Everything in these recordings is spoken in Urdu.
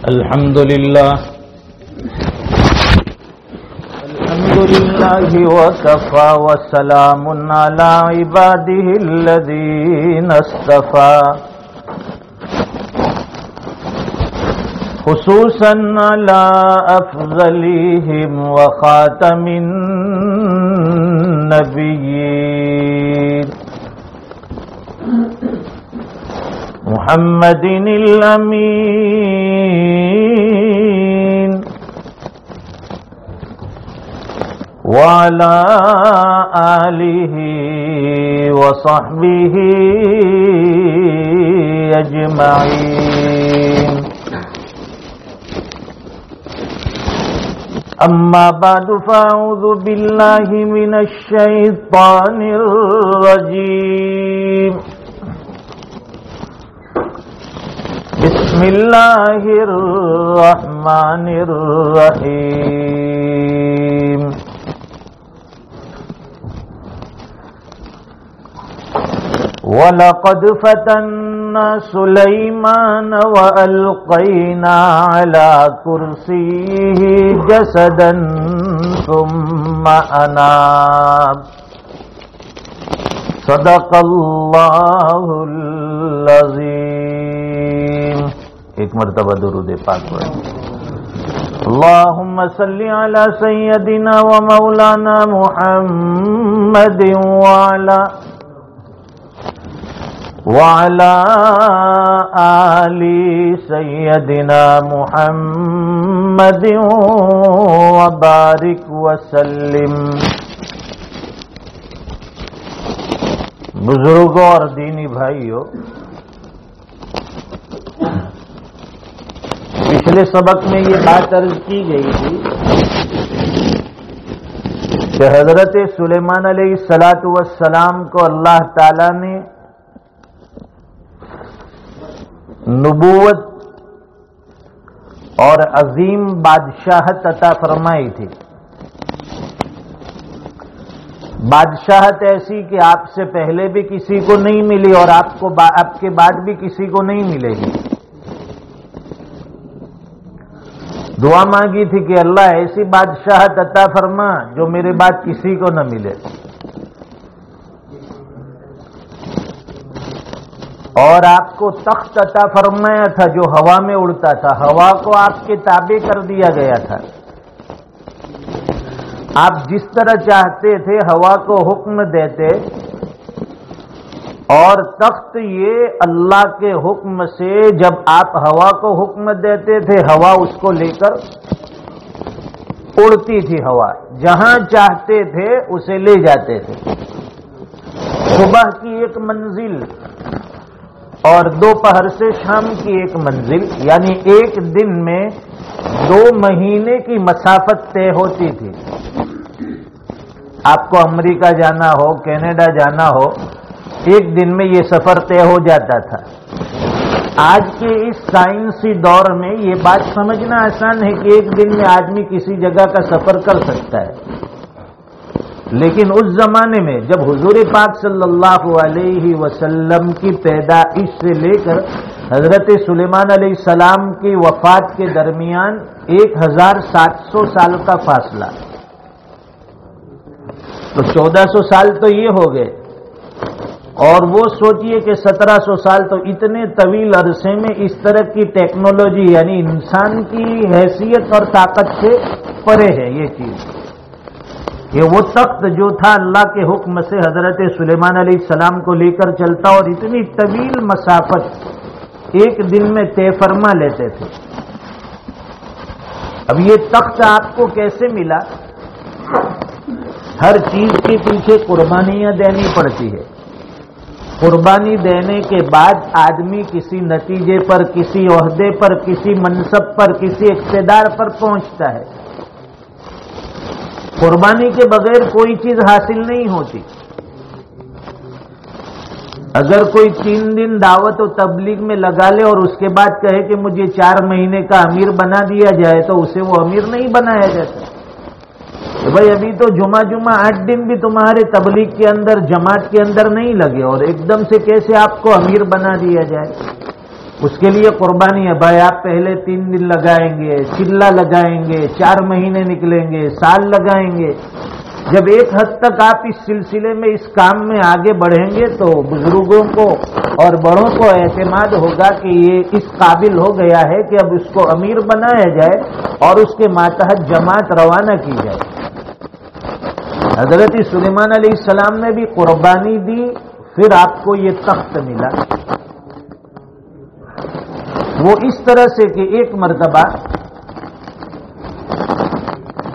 الحمد لله وكفى وسلام على عباده الذين اصطفى خصوصا على أفضلهم وخاتم النبيين محمد الأمين وعلى آله وصحبه أجمعين أما بعد فأعوذ بالله من الشيطان الرجيم بسم الله الرحمن الرحيم وَلَقَدْ فَتَنَّا سُلَيْمَانَ وَأَلْقَيْنَا عَلَى كُرْسِيِّهِ جَسَدًا ثُمَّ أَنَابَ صدق اللہ العظیم. ایک مرتبہ درود پاک پڑھیں. اللہم صلی علی سیدنا و مولانا محمد وعلى آل سيدنا محمد وبارك وسلم. بزرگوں اور دینی بھائیوں، پچھلے سبق میں یہ بات عرض کی گئی تھی کہ حضرت سلیمان علیہ السلام کو اللہ تعالی نے نبوت اور عظیم بادشاہت عطا فرمائی تھی. بادشاہت ایسی کہ آپ سے پہلے بھی کسی کو نہیں ملی اور آپ کے بعد بھی کسی کو نہیں ملے گی. دعا مانگی تھی کہ اللہ ایسی بادشاہت عطا فرما جو میرے بعد کسی کو نہ ملے. اور آپ کو تخت عطا فرمایا تھا جو ہوا میں اڑتا تھا. ہوا کو آپ کے تابع کر دیا گیا تھا. آپ جس طرح چاہتے تھے ہوا کو حکم دیتے، اور تخت یہ اللہ کے حکم سے جب آپ ہوا کو حکم دیتے تھے ہوا اس کو لے کر اڑتی تھی. ہوا جہاں چاہتے تھے اسے لے جاتے تھے. صبح کی ایک منزل اور دوپہر سے شام کی ایک منزل، یعنی ایک دن میں 2 مہینے کی مسافت طے ہوتی تھی. آپ کو امریکہ جانا ہو، کینیڈا جانا ہو، ایک دن میں یہ سفر طے ہو جاتا تھا. آج کے اس سائنسی دور میں یہ بات سمجھنا آسان ہے کہ ایک دن میں آدمی کسی جگہ کا سفر کر سکتا ہے. لیکن اس زمانے میں جب حضور پاک صلی اللہ علیہ وسلم کی پیدائش سے لے کر حضرت سلیمان علیہ السلام کی وفات کے درمیان 1700 سال کا فاصلہ، تو 1400 سال تو یہ ہو گئے. اور وہ سوچئے کہ 1700 سال تو اتنے طویل عرصے میں اس طرح کی ٹیکنالوجی یعنی انسان کی حیثیت اور طاقت سے پرے ہے یہ چیز کہ وہ تخت جو تھا اللہ کے حکم سے حضرت سلیمان علیہ السلام کو لے کر چلتا اور اتنی طویل مسافت ایک دن میں طے فرما لیتے تھے. اب یہ تخت آپ کو کیسے ملا؟ ہر چیز کے پیچھے قربانیاں دینی پڑتی ہے. قربانی دینے کے بعد آدمی کسی نتیجے پر، کسی عہدے پر، کسی منصب پر، کسی اقتدار پر پہنچتا ہے. قربانی کے بغیر کوئی چیز حاصل نہیں ہوتی. اگر کوئی 3 دن دعوت و تبلیغ میں لگا لے اور اس کے بعد کہے کہ مجھے 4 مہینے کا امیر بنا دیا جائے تو اسے وہ امیر نہیں بنایا جاتا. کہ بھائی ابھی تو جمعہ 8 دن بھی تمہارے تبلیغ کے اندر، جماعت کے اندر نہیں لگے اور ایک دم سے کیسے آپ کو امیر بنا دیا جائے. اس کے لیے قربانی ہے بھائی، آپ پہلے 3 دن لگائیں گے، چلہ لگائیں گے، 4 مہینے نکلیں گے، سال لگائیں گے. جب ایک حد تک آپ اس سلسلے میں اس کام میں آگے بڑھیں گے تو بزرگوں کو اور بڑوں کو اعتماد ہوگا کہ یہ اس قابل ہو گیا ہے کہ اب اس کو امیر بنایا جائے اور اس کے ماتحت جماعت روانہ کی جائے. حضرت سلیمان علیہ السلام نے بھی قربانی دی، پھر آپ کو یہ تخت ملا. وہ اس طرح سے کہ ایک مرتبہ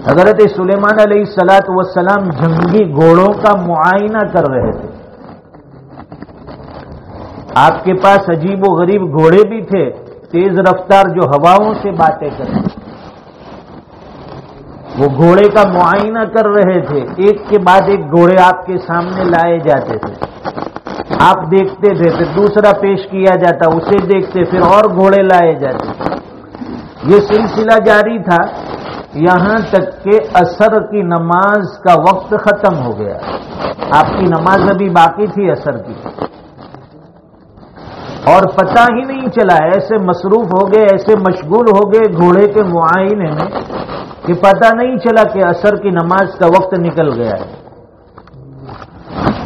حضرت سلیمان علیہ السلام جنگی گھوڑوں کا معائنہ کر رہے تھے. آپ کے پاس عجیب و غریب گھوڑے بھی تھے، تیز رفتار جو ہواؤں سے باتیں کرتے. وہ گھوڑے کا معائنہ کر رہے تھے، ایک کے بعد ایک گھوڑے آپ کے سامنے لائے جاتے تھے، آپ دیکھتے تھے، پھر دوسرا پیش کیا جاتا، اسے دیکھتے، پھر اور گھوڑے لائے جاتے. یہ سلسلہ جاری تھا یہاں تک کہ عصر کی نماز کا وقت ختم ہو گیا. آپ کی نماز ابھی باقی تھی عصر کی، اور پتہ ہی نہیں چلا، ایسے مصروف ہو گئے، ایسے مشغول ہو گئے گھوڑے کے معائنے میں کہ پتہ نہیں چلا کہ عصر کی نماز کا وقت نکل گیا ہے.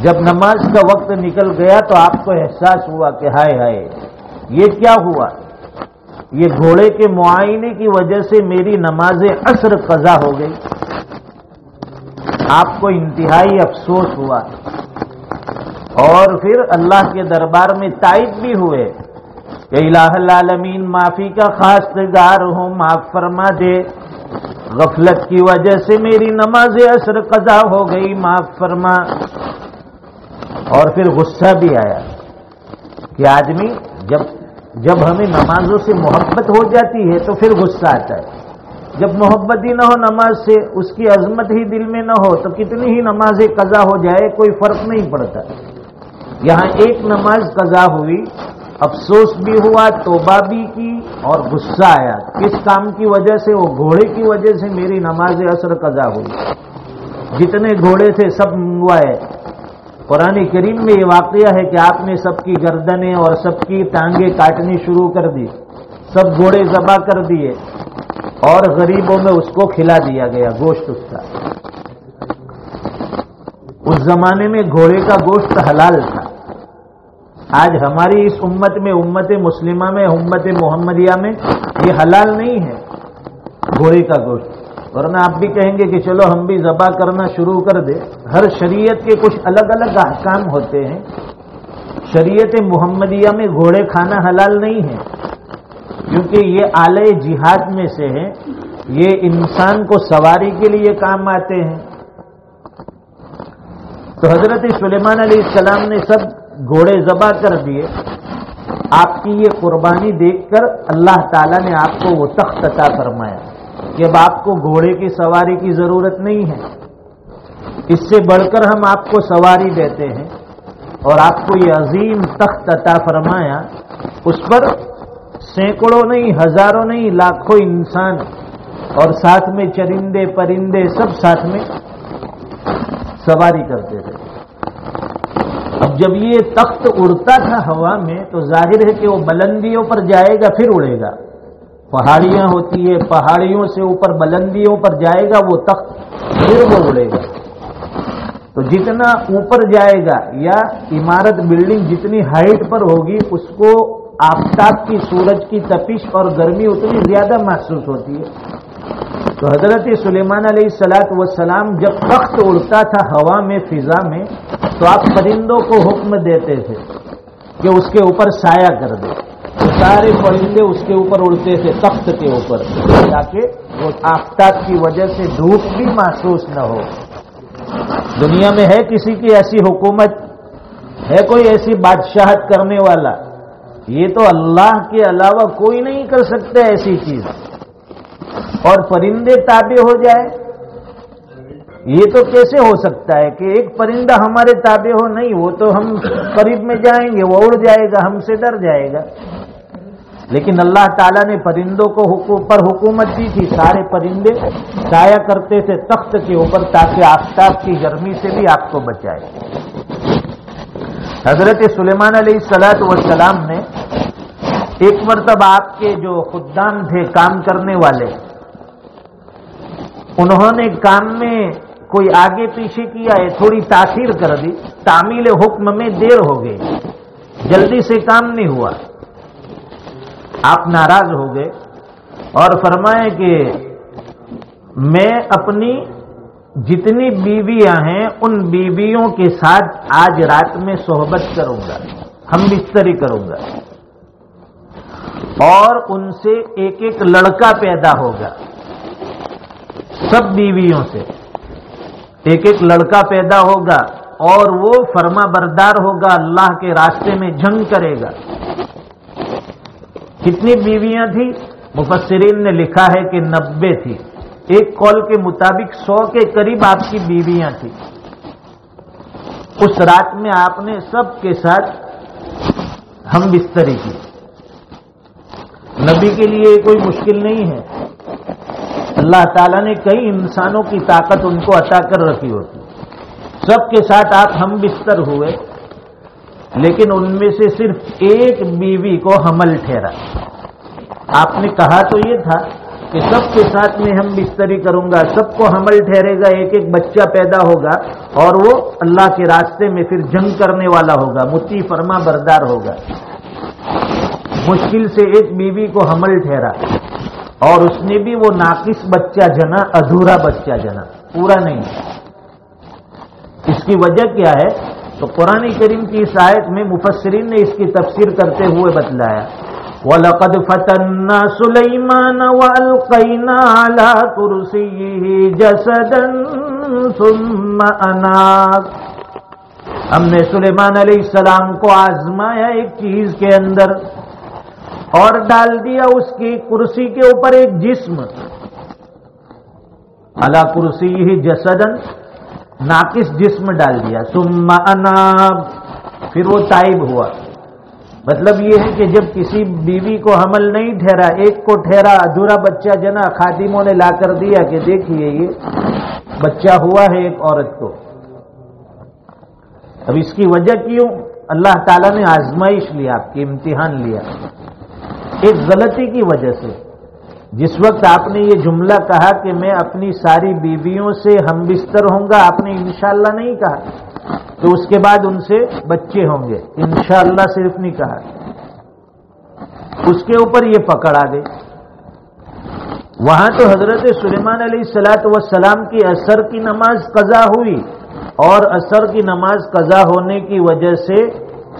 جب نماز کا وقت نکل گیا تو آپ کو احساس ہوا کہ ہائے ہائے یہ کیا ہوا، یہ گھوڑے کے معائنے کی وجہ سے میری نماز عصر قضا ہو گئی. آپ کو انتہائی افسوس ہوا اور پھر اللہ کے دربار میں تائب بھی ہوئے کہ الہ العالمین معافی کا خواستگار ہوں، معاف فرما دے، غفلت کی وجہ سے میری نماز عصر قضا ہو گئی، معاف فرما. اور پھر غصہ بھی آیا کہ آدمی جب ہمیں نمازوں سے محبت ہو جاتی ہے تو پھر غصہ آتا ہے. جب محبت ہی نہ ہو نماز سے، اس کی عظمت ہی دل میں نہ ہو تو کتنی ہی نمازیں قضا ہو جائے کوئی فرق نہیں پڑتا. یہاں ایک نماز قضا ہوئی، افسوس بھی ہوا، توبہ بھی کی اور غصہ آیا. کس کام کی وجہ سے؟ وہ گھوڑے کی وجہ سے میری نماز عصر قضا ہوئی. جتنے گھوڑے تھے سب منگوائے. قرآن کریم میں یہ واقعہ ہے کہ آپ نے سب کی گردنیں اور سب کی ٹانگیں کاٹنی شروع کر دی، سب گھوڑے ذبح کر دیے اور غریبوں میں اس کو کھلا دیا گیا گوشت اس کا. اس زمانے میں گھوڑے کا گوشت حلال تھا. آج ہماری اس امت میں، امت مسلمہ میں، امت محمدیہ میں یہ حلال نہیں ہے گھوڑے کا گوشت. ورنہ آپ بھی کہیں گے کہ چلو ہم بھی ذبح کرنا شروع کر دیں. ہر شریعت کے کچھ الگ الگ احکام ہوتے ہیں. شریعت محمدیہ میں گھوڑے کھانا حلال نہیں ہے کیونکہ یہ آلے جہاد میں سے ہے، یہ انسان کو سواری کے لیے کام آتے ہیں. تو حضرت سلیمان علیہ السلام نے سب گھوڑے ذبح کر دیے. آپ کی یہ قربانی دیکھ کر اللہ تعالیٰ نے آپ کو وہ تخت عطا فرمایا کہ اب آپ کو گھوڑے کی سواری کی ضرورت نہیں ہے. اس سے بڑھ کر ہم آپ کو سواری دیتے ہیں اور آپ کو یہ عظیم تخت عطا فرمایا. اس پر سینکڑوں نہیں، ہزاروں نہیں، لاکھوں انسان اور ساتھ میں چرندے پرندے سب ساتھ میں سواری کرتے تھے. اب جب یہ تخت اڑتا تھا ہوا میں تو ظاہر ہے کہ وہ بلندیوں پر جائے گا پھر اڑے گا. پہاڑیاں ہوتی ہے، پہاڑیوں سے اوپر بلندیوں پر جائے گا وہ تخت، پھر وہ اڑے گا. تو جتنا اوپر جائے گا یا عمارت بلڈنگ جتنی ہائٹ پر ہوگی اس کو آفتاب کی، سورج کی تپش اور گرمی اتنی زیادہ محسوس ہوتی ہے. تو حضرت سلیمان علیہ السلام جب تخت اڑتا تھا ہوا میں، فضا میں، تو آپ پرندوں کو حکم دیتے تھے کہ اس کے اوپر سایہ کر دے. تو سارے پرندے اس کے اوپر اڑتے تھے تخت کے اوپر تاکہ وہ آفتاب کی وجہ سے دھوپ بھی محسوس نہ ہو. دنیا میں ہے کسی کی ایسی حکومت؟ ہے کوئی ایسی بادشاہت کرنے والا؟ یہ تو اللہ کے علاوہ کوئی نہیں کر سکتا ایسی چیز. اور پرندے تابع ہو جائے، یہ تو کیسے ہو سکتا ہے کہ ایک پرندہ ہمارے تابع ہو؟ نہیں، وہ تو ہم قریب میں جائیں گے وہ اڑ جائے گا، ہم سے ڈر جائے گا. لیکن اللہ تعالیٰ نے پرندوں کو پر حکومت دی تھی. سارے پرندے سایہ کرتے تھے تخت کے اوپر تاکہ آفتاب کی گرمی سے بھی آپ کو بچائے. حضرت سلیمان علیہ السلام نے ایک مرتبہ آپ کے جو خدام تھے کام کرنے والے، انہوں نے کام میں کوئی آگے پیچھے کیا ہے، تھوڑی تاخیر کر دی، تعمیل حکم میں دیر ہو گئی، جلدی سے کام نہیں ہوا، آپ ناراض ہو گئے اور فرمائے کہ میں اپنی جتنی بیویاں ہیں ان بیویوں کے ساتھ آج رات میں صحبت کروں گا، ہم بستری کروں گا، اور ان سے ایک ایک لڑکا پیدا ہوگا، سب بیویوں سے ایک ایک لڑکا پیدا ہوگا، اور وہ فرما بردار ہوگا، اللہ کے راستے میں جنگ کرے گا۔ کتنی بیویاں تھی؟ مفسرین نے لکھا ہے کہ 90 تھی، ایک قول کے مطابق 100 کے قریب آپ کی بیویاں تھیں۔ اس رات میں آپ نے سب کے ساتھ ہم بستری کی۔ نبی کے لیے کوئی مشکل نہیں ہے، اللہ تعالیٰ نے کئی انسانوں کی طاقت ان کو عطا کر رکھی ہوتی، سب کے ساتھ آپ ہم بستر ہوئے، لیکن ان میں سے صرف ایک بیوی کو حمل ٹھہرا۔ آپ نے کہا تو یہ تھا کہ سب کے ساتھ میں ہم بستری کروں گا، سب کو حمل ٹھہرے گا، ایک ایک بچہ پیدا ہوگا، اور وہ اللہ کے راستے میں پھر جنگ کرنے والا ہوگا، مطیع فرما بردار ہوگا۔ مشکل سے ایک بیوی کو حمل ٹھہرا، اور اس نے بھی وہ ناقص بچہ جنا، ادھورا بچہ جنا، پورا نہیں۔ اس کی وجہ کیا ہے؟ تو قرآن کریم کی اس آیت میں مفسرین نے اس کی تفسیر کرتے ہوئے بتلایا، وَلَقَدْ فَتَنَّا سُلَيْمَانَ وَأَلْقَيْنَا عَلَى كُرْسِيِّهِ جَسَدًا ثُمَّ أَنَابَ۔ ہم نے سلیمان علیہ السلام کو آزمایا ایک چیز کے اندر، اور ڈال دیا اس کی کرسی کے اوپر ایک جسم، علی کرسیہ جسدن، ناقص جسم ڈال دیا، ثم اناب، پھر وہ تائب ہوا۔ مطلب یہ ہے کہ جب کسی بیوی کو حمل نہیں ٹھہرا، ایک کو ٹھہرا، ادھورا بچہ جنا، خادموں نے لا کر دیا کہ دیکھیے یہ بچہ ہوا ہے ایک عورت کو۔ اب اس کی وجہ کیوں؟ اللہ تعالیٰ نے آزمائش لیا، آپ کی امتحان لیا، ایک غلطی کی وجہ سے۔ جس وقت آپ نے یہ جملہ کہا کہ میں اپنی ساری بیویوں سے ہم بستر ہوں گا، آپ نے انشاءاللہ نہیں کہا، تو اس کے بعد ان سے بچے ہوں گے، انشاءاللہ صرف نہیں کہا، اس کے اوپر یہ پکڑ آ گئی۔ وہاں تو حضرت سلیمان علیہ السلام کی عصر کی نماز قضا ہوئی، اور عصر کی نماز قضا ہونے کی وجہ سے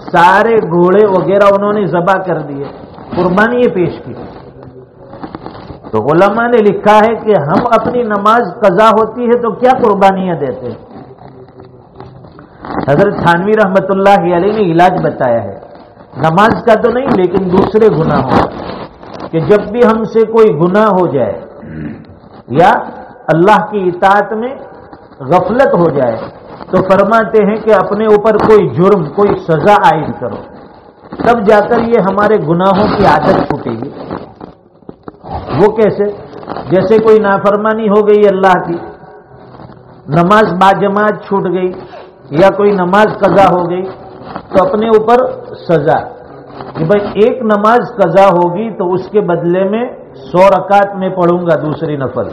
سارے گھوڑے وغیرہ انہوں نے ذبح کر دیے، قربانی پیش کی۔ تو علماء نے لکھا ہے کہ ہم اپنی نماز قضا ہوتی ہے تو کیا قربانیاں دیتے ہیں۔ حضرت تھانوی رحمت اللہ علیہ نے علاج بتایا ہے، نماز کا تو نہیں لیکن دوسرے گناہوں کا، کہ جب بھی ہم سے کوئی گناہ ہو جائے یا اللہ کی اطاعت میں غفلت ہو جائے تو فرماتے ہیں کہ اپنے اوپر کوئی جرم، کوئی سزا عائد کرو، تب جا کر یہ ہمارے گناہوں کی عادت چھوٹے گی۔ وہ کیسے؟ جیسے کوئی نافرمانی ہو گئی اللہ کی، نماز باجماعت چھوٹ گئی، یا کوئی نماز قضا ہو گئی، تو اپنے اوپر سزا کہ بھائی ایک نماز قضا ہوگی تو اس کے بدلے میں 100 رکعت میں پڑھوں گا دوسری نفل۔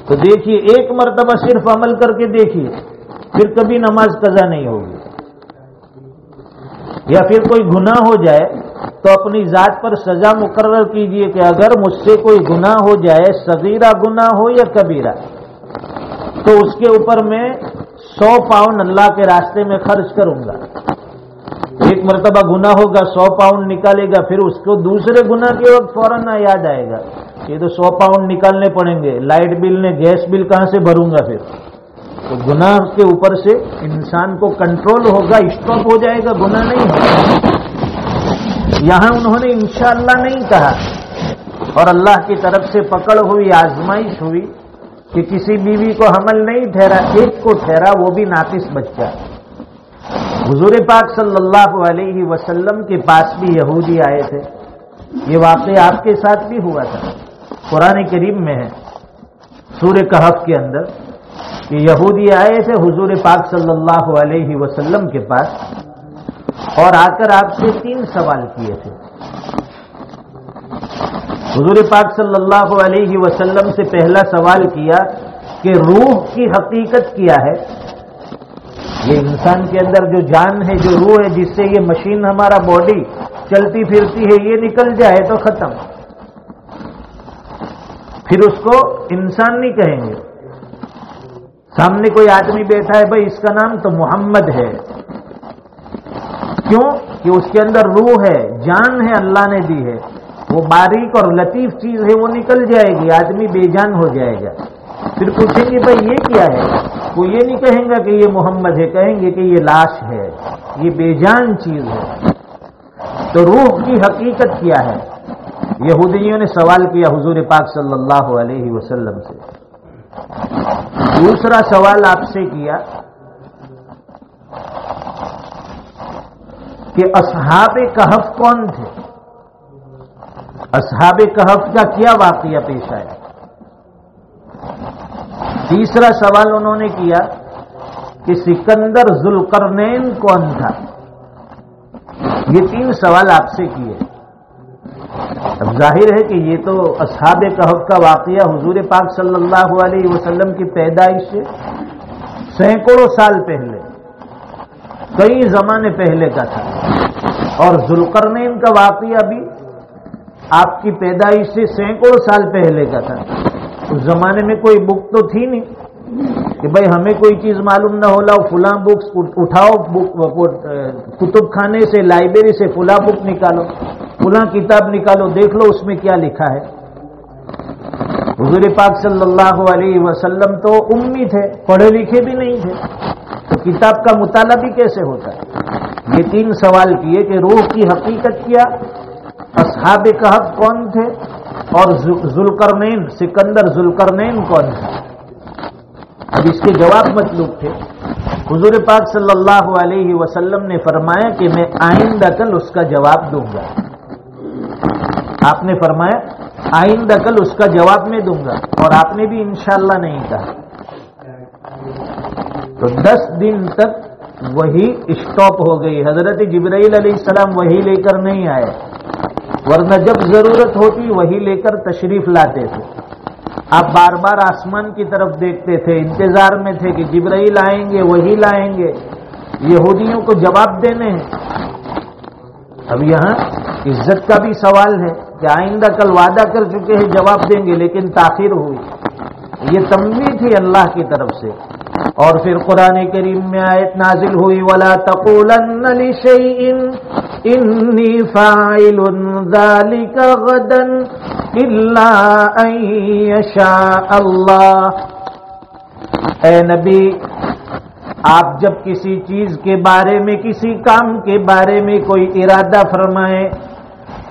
تو دیکھیے ایک مرتبہ صرف عمل کر کے دیکھیے، پھر کبھی نماز قضا نہیں ہوگی۔ یا پھر کوئی گناہ ہو جائے تو اپنی ذات پر سزا مقرر کیجئے کہ اگر مجھ سے کوئی گناہ ہو جائے، صغیرہ گناہ ہو یا کبیرہ، تو اس کے اوپر میں 100 پاؤنڈ اللہ کے راستے میں خرچ کروں گا۔ ایک مرتبہ گناہ ہوگا، 100 پاؤنڈ نکالے گا، پھر اس کو دوسرے گناہ کے وقت فوراً یاد آئے گا یہ تو 100 پاؤنڈ نکالنے پڑیں گے، لائٹ بل نے گیس بل کہاں سے بھروں گا؟ پھر تو گناہ کے اوپر سے انسان کو کنٹرول ہوگا، اسٹاپ ہو جائے گا، گناہ نہیں ہوگا۔ یہاں انہوں نے انشاءاللہ نہیں کہا، اور اللہ کی طرف سے پکڑ ہوئی، آزمائش ہوئی کہ کسی بیوی کو حمل نہیں ٹھہرا، ایک کو ٹھہرا، وہ بھی ناقص بچہ۔ حضور پاک صلی اللہ علیہ وسلم کے پاس بھی یہودی آئے تھے، یہ واقعہ آپ کے ساتھ بھی ہوا تھا، قرآن کریم میں ہے سورہ کہف کے اندر، کہ یہودی آئے تھے حضور پاک صلی اللہ علیہ وسلم کے پاس، اور آ کر آپ سے 3 سوال کیے تھے۔ حضور پاک صلی اللہ علیہ وسلم سے پہلا سوال کیا کہ روح کی حقیقت کیا ہے؟ یہ انسان کے اندر جو جان ہے، جو روح ہے، جس سے یہ مشین ہمارا باڈی چلتی پھرتی ہے، یہ نکل جائے تو ختم، پھر اس کو انسان نہیں کہیں گے۔ سامنے کوئی آدمی بیٹھا ہے، بھائی اس کا نام تو محمد ہے، کیوں کہ اس کے اندر روح ہے، جان ہے، اللہ نے دی ہے، وہ باریک اور لطیف چیز ہے، وہ نکل جائے گی، آدمی بے جان ہو جائے گا۔ پھر پوچھیں گے بھائی یہ کیا ہے، وہ یہ نہیں کہیں گا کہ یہ محمد ہے، کہیں گے کہ یہ لاش ہے، یہ بے جان چیز ہے۔ تو روح کی حقیقت کیا ہے؟ یہودیوں نے سوال کیا حضور پاک صلی اللہ علیہ وسلم سے۔ دوسرا سوال آپ سے کیا کہ اصحاب کہف کون تھے؟ اصحاب کہف کا کیا واقعہ پیش آیا؟ تیسرا سوال انہوں نے کیا کہ سکندر ذوالقرنین کون تھا؟ یہ تین سوال آپ سے کیے۔ اب ظاہر ہے کہ یہ تو اصحاب کہف کا واقعہ حضور پاک صلی اللہ علیہ وسلم کی پیدائش سے سینکڑوں سال پہلے، کئی زمانے پہلے کا تھا، اور ذوالقرنین کا واقعہ بھی آپ کی پیدائش سے سینکڑوں سال پہلے کا تھا۔ اس زمانے میں کوئی بک تو تھی نہیں کہ بھائی ہمیں کوئی چیز معلوم نہ ہو، لاؤ فلاں بکس اٹھاؤ، کتب خانے سے، لائبریری سے فلاں بک نکالو، فلاں کتاب نکالو، دیکھ لو اس میں کیا لکھا ہے۔ حضور پاک صلی اللہ علیہ وسلم تو امی تھے، پڑھے لکھے بھی نہیں تھے، تو کتاب کا مطالعہ بھی کیسے ہوتا ہے؟ یہ تین سوال کیے کہ روح کی حقیقت کیا، اصحاب کہف کون تھے، اور ذوالقرنین، سکندر ذوالقرنین کون تھا؟ اب اس کے جواب مطلوب تھے۔ حضور پاک صلی اللہ علیہ وسلم نے فرمایا کہ میں آئندہ کل اس کا جواب دوں گا۔ آپ نے فرمایا آئندہ کل اس کا جواب میں دوں گا، اور آپ نے بھی انشاءاللہ نہیں کہا۔ تو 10 دن تک وہی اسٹاپ ہو گئی۔ حضرت جبرائیل علیہ السلام وہی لے کر نہیں آئے، ورنہ جب ضرورت ہوتی وہی لے کر تشریف لاتے تھے۔ آپ بار بار آسمان کی طرف دیکھتے تھے، انتظار میں تھے کہ جبرائیل آئیں گے، وہی لائیں گے، یہودیوں کو جواب دینے ہیں۔ اب یہاں عزت کا بھی سوال ہے کہ آئندہ کل وعدہ کر چکے ہیں جواب دیں گے، لیکن تاخیر ہوئی۔ یہ تنبیہ تھی اللہ کی طرف سے۔ اور پھر قرآن کریم میں آیت نازل ہوئی وَلَا تَقُولَنَّ لِشَيْءٍ إِنِّي فَاعِلٌ ذَلِكَ غَدًا إِلَّا أَن يَشَاءَ اللَّهُ۔ اے نبی، آپ جب کسی چیز کے بارے میں، کسی کام کے بارے میں کوئی ارادہ فرمائیں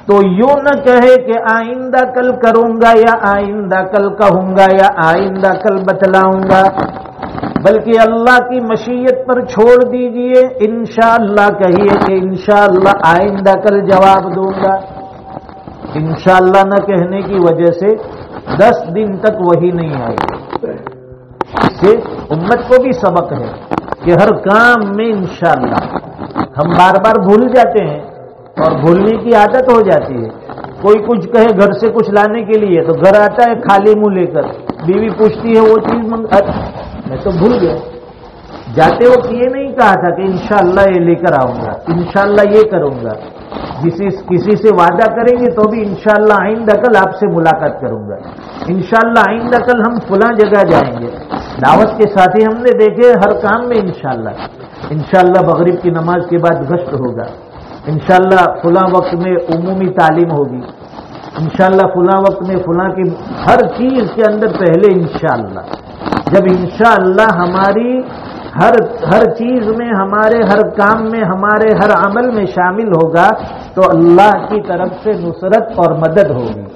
تو یوں نہ کہے کہ آئندہ کل کروں گا، یا آئندہ کل کہوں گا، یا آئندہ کل بتلاؤں گا، بلکہ اللہ کی مشیت پر چھوڑ دیجئے۔ انشاءاللہ کہیے کہ انشاءاللہ آئندہ کل جواب دوں گا۔ انشاءاللہ نہ کہنے کی وجہ سے 10 دن تک وہی نہیں آئی۔ اس سے امت کو بھی سبق ہے کہ ہر کام میں انشاءاللہ، ہم بار بار بھول جاتے ہیں اور بھولنے کی عادت ہو جاتی ہے۔ کوئی کچھ کہے گھر سے کچھ لانے کے لیے تو گھر آتا ہے خالی منہ لے کر، بیوی پوچھتی ہے وہ چیز میں تو بھول گیا، جاتے وقت یہ نہیں کہا تھا کہ انشاءاللہ یہ لے کر آؤں گا، انشاءاللہ یہ کروں گا۔ کسی سے وعدہ کریں گے تو بھی انشاءاللہ آئندہ کل آپ سے ملاقات کروں گا، انشاءاللہ آئندہ کل ہم فلاں جگہ جائیں گے۔ دعوت کے ساتھی ہم نے دیکھے ہر کام میں انشاءاللہ مغرب کی نماز کے بعد گشت ہوگا، انشاءاللہ فلاں وقت میں عمومی تعلیم ہوگی، انشاءاللہ فلاں وقت میں فلاں کی ہر چیز کے اندر پہلے انشاءاللہ۔ جب انشاءاللہ ہماری ہر چیز میں، ہمارے ہر کام میں، ہمارے ہر عمل میں شامل ہوگا تو اللہ کی طرف سے نصرت اور مدد ہوگی،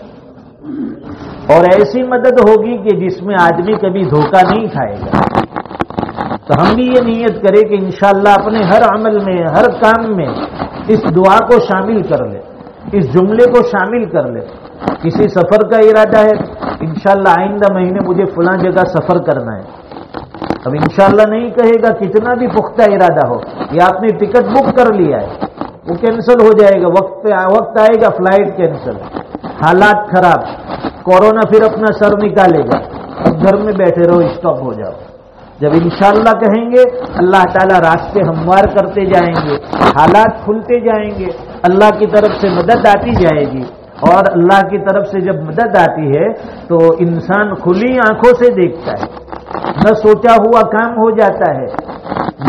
اور ایسی مدد ہوگی کہ جس میں آدمی کبھی دھوکہ نہیں کھائے گا۔ تو ہم بھی یہ نیت کریں کہ انشاءاللہ اپنے ہر عمل میں، ہر کام میں اس دعا کو شامل کر لے، اس جملے کو شامل کر لے۔ کسی سفر کا ارادہ ہے، انشاءاللہ آئندہ مہینے مجھے فلاں جگہ سفر کرنا ہے۔ اب انشاءاللہ نہیں کہے گا، کتنا بھی پختہ ارادہ ہو، یا آپ نے ٹکٹ بک کر لیا ہے، وہ کینسل ہو جائے گا، وقت آئے گا فلائٹ کینسل، حالات خراب، کورونا پھر اپنا سر نکالے گا، اب گھر میں بیٹھے رہو، اسٹاپ ہو جاؤ۔ جب انشاءاللہ کہیں گے اللہ تعالیٰ راستے ہموار کرتے جائیں گے، حالات کھلتے جائیں گے، اللہ کی طرف سے مدد آتی جائے گی، اور اللہ کی طرف سے جب مدد آتی ہے تو انسان کھلی آنکھوں سے دیکھتا ہے، نہ سوچا ہوا کام ہو جاتا ہے،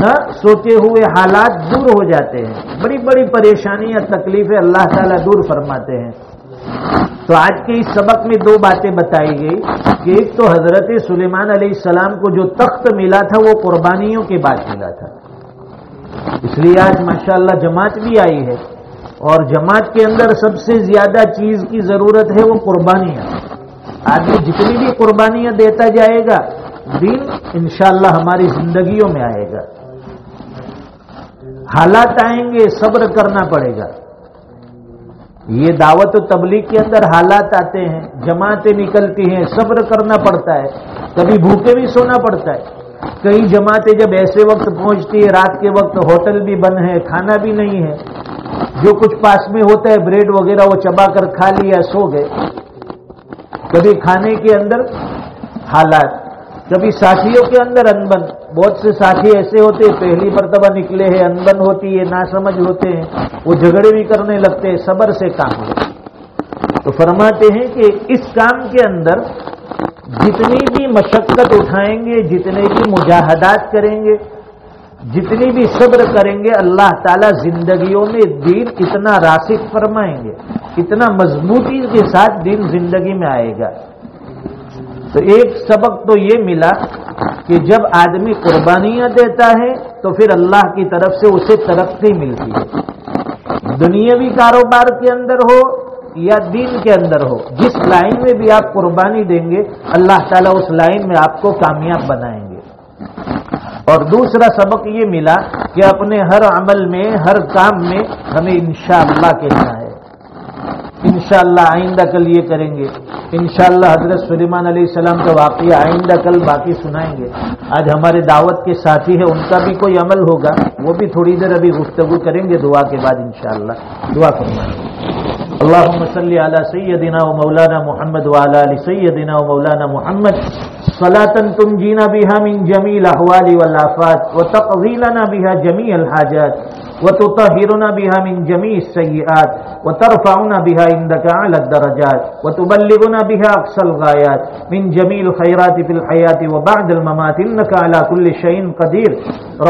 نہ سوچے ہوئے حالات دور ہو جاتے ہیں، بڑی بڑی پریشانیاں تکلیفیں اللہ تعالیٰ دور فرماتے ہیں۔ تو آج کے اس سبق میں دو باتیں بتائی گئی کہ ایک تو حضرت سلیمان علیہ السلام کو جو تخت ملا تھا وہ قربانیوں کے بعد ملا تھا، اس لیے آج ماشاءاللہ جماعت بھی آئی ہے، اور جماعت کے اندر سب سے زیادہ چیز کی ضرورت ہے وہ قربانیاں۔ آدمی جتنی بھی قربانیاں دیتا جائے گا، دین انشاءاللہ ہماری زندگیوں میں آئے گا۔ حالات آئیں گے، صبر کرنا پڑے گا۔ یہ دعوت و تبلیغ کے اندر حالات آتے ہیں، جماعتیں نکلتی ہیں، صبر کرنا پڑتا ہے، کبھی بھوکے بھی سونا پڑتا ہے۔ کئی جماعتیں جب ایسے وقت پہنچتی ہے، رات کے وقت ہوٹل بھی بند ہے، کھانا بھی نہیں ہے، جو کچھ پاس میں ہوتا ہے بریڈ وغیرہ وہ چبا کر کھا لیا، سو گئے۔ کبھی کھانے کے اندر حالات، کبھی ساتھیوں کے اندر انبن، بہت سے ساتھی ایسے ہوتے ہیں پہلی مرتبہ نکلے ہیں، انبن ہوتی ہے، ناسمجھ ہوتے ہیں، وہ جھگڑے بھی کرنے لگتے ہیں، صبر سے کام لو۔ تو فرماتے ہیں کہ اس کام کے اندر جتنی بھی مشقت اٹھائیں گے، جتنے بھی مجاہدات کریں گے، جتنی بھی صبر کریں گے، اللہ تعالیٰ زندگیوں میں دین اتنا راسخ فرمائیں گے، اتنا مضبوطی کے ساتھ دین زندگی میں آئے گا۔ تو ایک سبق تو یہ ملا کہ جب آدمی قربانیاں دیتا ہے تو پھر اللہ کی طرف سے اسے ترقی ملتی ہے، دنیاوی کاروبار کے اندر ہو یا دین کے اندر ہو، جس لائن میں بھی آپ قربانی دیں گے اللہ تعالیٰ اس لائن میں آپ کو کامیاب بنائیں گے۔ اور دوسرا سبق یہ ملا کہ اپنے ہر عمل میں، ہر کام میں ہمیں انشاءاللہ کہنا ہے، انشاءاللہ آئندہ کل یہ کریں گے، انشاءاللہ حضرت سلیمان علیہ السلام کا واقعہ آئندہ کل باقی سنائیں گے۔ آج ہمارے دعوت کے ساتھی ہیں، ان کا بھی کوئی عمل ہوگا، وہ بھی تھوڑی دیر ابھی گفتگو کریں گے دعا کے بعد انشاءاللہ۔ دعا فرمائیں گے۔ اللہم صلی علی سیدنا و مولانا محمد وعلی آل سیدنا و مولانا محمد صلاۃ تنجینا بها من جمیع الاحوال والآفات وتقضی لنا بها جمیع الحاجات وتطهرنا بها من جميع السيئات وترفعنا بها عندك أعلى الدرجات وتبلغنا بها أقصى الغايات من جميع الخيرات في الحياة وبعد الممات إنك على كل شيء قدير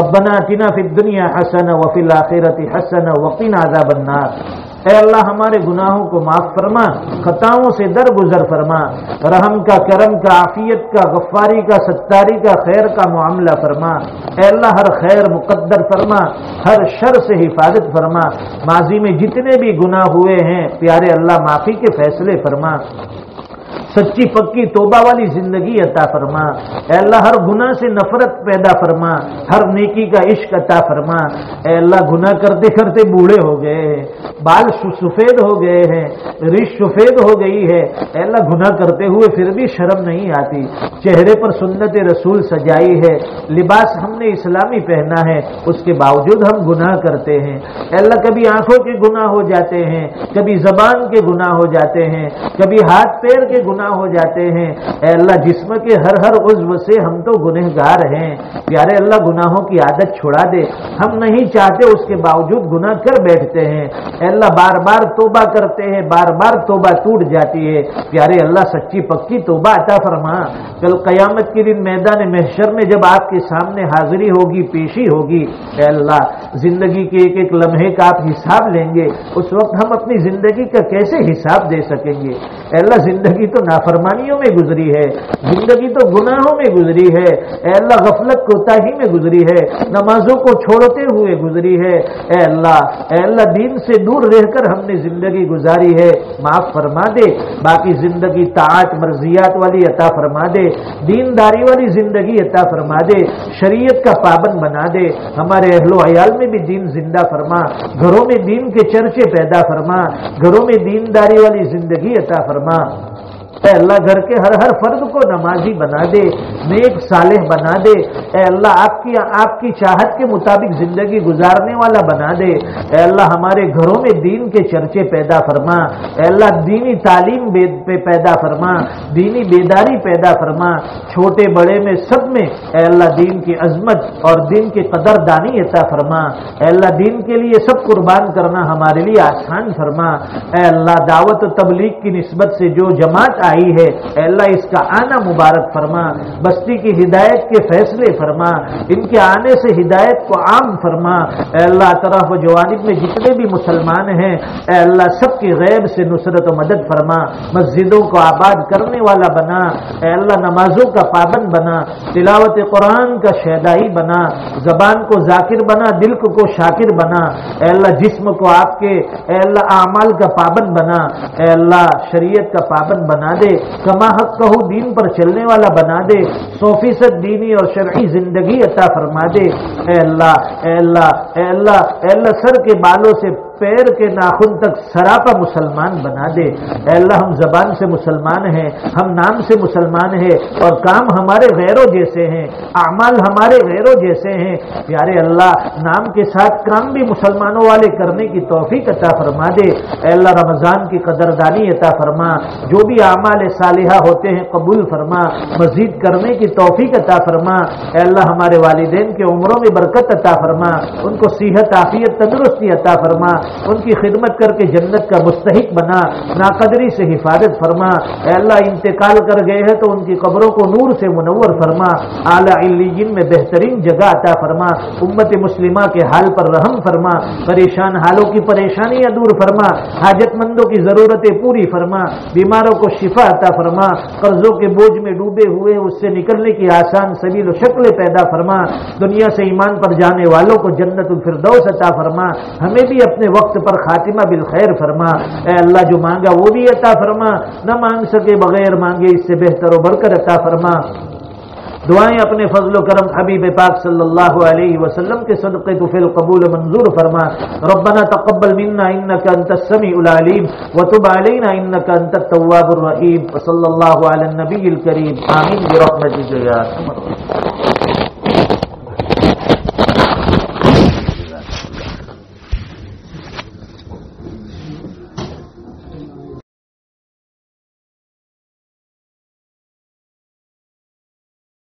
ربنا آتنا في الدنيا حسنة وفي الآخرة حسنة وقنا عذاب النار۔ اے اللہ ہمارے گناہوں کو معاف فرما، خطاؤں سے درگزر فرما، رحم کا، کرم کا، عافیت کا، غفاری کا، ستاری کا، خیر کا معاملہ فرما۔ اے اللہ ہر خیر مقدر فرما، ہر شر سے حفاظت فرما۔ ماضی میں جتنے بھی گناہ ہوئے ہیں پیارے اللہ معافی کے فیصلے فرما، سچی پکی توبہ والی زندگی عطا فرما۔ اے اللہ ہر گناہ سے نفرت پیدا فرما، ہر نیکی کا عشق عطا فرما۔ اے اللہ گناہ کرتے کرتے بوڑھے ہو گئے ہیں، بال سفید ہو گئے ہیں، ریش سفید ہو گئی ہے، اے اللہ گناہ کرتے ہوئے پھر بھی شرم نہیں آتی، چہرے پر سنت رسول سجائی ہے، لباس ہم نے اسلامی پہنا ہے، اس کے باوجود ہم گناہ کرتے ہیں۔ اے اللہ کبھی آنکھوں کے گناہ ہو جاتے ہیں، کبھی زبان کے گناہ ہو جاتے ہیں، کبھی ہاتھ پیر کے گناہ ہو جاتے ہیں۔ اے اللہ جسم کے ہر ہر عضو سے ہم تو گنہگار ہیں، پیارے اللہ گناہوں کی عادت چھڑا دے، ہم نہیں چاہتے اس کے باوجود گناہ کر بیٹھتے ہیں۔ اے اللہ بار بار توبہ کرتے ہیں، بار بار توبہ ٹوٹ جاتی ہے، پیارے اللہ سچی پکی توبہ عطا فرما۔ کل قیامت کے دن میدان محشر میں جب آپ کے سامنے حاضری ہوگی، پیشی ہوگی، اے اللہ زندگی کے ایک ایک لمحے کا آپ حساب لیں گے، اس وقت ہم اپنی زندگی کا کیسے حساب دے سکیں گے؟ اے اللہ زندگی تو نافرمانیوں میں گزری ہے، زندگی تو گناہوں میں گزری ہے، اے اللہ غفلت کوتاہی میں گزری ہے، نمازوں کو چھوڑتے ہوئے گزری ہے، اے اللہ دین سے دور رہ کر ہم نے زندگی گزاری ہے، معاف فرما دے، باقی زندگی طاعت مرضیات والی عطا فرما دے، دینداری والی زندگی عطا فرما دے، شریعت کا پابند بنا دے، ہمارے اہل و عیال میں بھی دین زندہ فرما، گھروں میں دین کے چرچے پیدا فرما، گھروں میں دینداری والی زندگی عطا فرما۔ اے اللہ گھر کے ہر ہر فرد کو نمازی بنا دے، نیک صالح بنا دے، اے اللہ آپ آپ کی چاہت کے مطابق زندگی گزارنے والا بنا دے۔ اے اللہ ہمارے گھروں میں دین کے چرچے پیدا فرما، اے اللہ دینی تعلیم پہ پیدا فرما، دینی بیداری پیدا فرما، چھوٹے بڑے میں سب میں اے اللہ دین کی عظمت اور دین کی قدردانی عطا فرما۔ اے اللہ دین کے لیے سب قربان کرنا ہمارے لیے آسان فرما۔ اے اللہ دعوت و تبلیغ کی نسبت سے جو جماعت آئی ہے اے اللہ اس کا آنا مبارک فرما، بستی کی ہدایت کے فیصلے فرما، ان کے آنے سے ہدایت کو عام فرما۔ اے اللہ طرف و جوانب میں جتنے بھی مسلمان ہیں اے اللہ سب کی غیب سے نصرت و مدد فرما، مسجدوں کو آباد کرنے والا بنا، اے اللہ نمازوں کا پابند بنا، تلاوت قرآن کا شیدائی بنا، زبان کو ذاکر بنا، دل کو شاکر بنا، اے اللہ جسم کو آپ کے اے اللہ اعمال کا پابند بنا، اے اللہ شریعت کا پابند بنا دے، کما حق کہو دین پر چلنے والا بنا دے، 100% دینی اور شرعی زندگی عطا فرما دے۔ اے اللہ اے اللہ اے اللہ اے اللہ سر کے بالوں سے پیر کے ناخن تک سراپا مسلمان بنا دے۔ اے اللہ ہم زبان سے مسلمان ہیں، ہم نام سے مسلمان ہیں اور کام ہمارے غیروں جیسے ہیں، اعمال ہمارے غیروں جیسے ہیں۔ پیارے اللہ نام کے ساتھ کام بھی مسلمانوں والے کرنے کی توفیق عطا فرما دے۔ اے اللہ رمضان کی قدردانی عطا فرما، جو بھی اعمال صالحہ ہوتے ہیں قبول فرما، مزید کرنے کی توفیق عطا فرما۔ اے اللہ ہمارے والدین کے عمروں میں برکت عطا فرما، ان کو صحت عافیت تندرستی عطا فرما، ان کی خدمت کر کے جنت کا مستحق بنا، ناقدری سے حفاظت فرما۔ اے اللہ انتقال کر گئے ہیں تو ان کی قبروں کو نور سے منور فرما، اعلیٰ علیین میں بہترین جگہ عطا فرما، امت مسلمہ کے حال پر رحم فرما، پریشان حالوں کی پریشانیاں دور فرما، حاجت مندوں کی ضرورتیں پوری فرما، بیماروں کو شفا عطا فرما، قرضوں کے بوجھ میں ڈوبے ہوئے اس سے نکلنے کی آسان سبیل و شکلیں پیدا فرما، دنیا سے ایمان پر جانے والوں کو جنت الفردوس عطا فرما، ہمیں بھی اپنے وقت پر خاتمہ بالخیر فرما۔ اے اللہ جو مانگا وہ بھی عطا فرما، نہ مانگ سکے بغیر مانگے اس سے بہتر و برکت عطا فرما۔ دعائیں اپنے فضل و کرم حبیب پاک صلی اللہ علیہ وسلم کے صدقے تو فی القبول منظور فرما۔ ربنا تقبل منا انک انت السمیع العلیم وتب علینا انک انت التواب الرحیم، وصلی اللہ علی النبی الکریم، آمین برحمتک یا ارحم الراحمین۔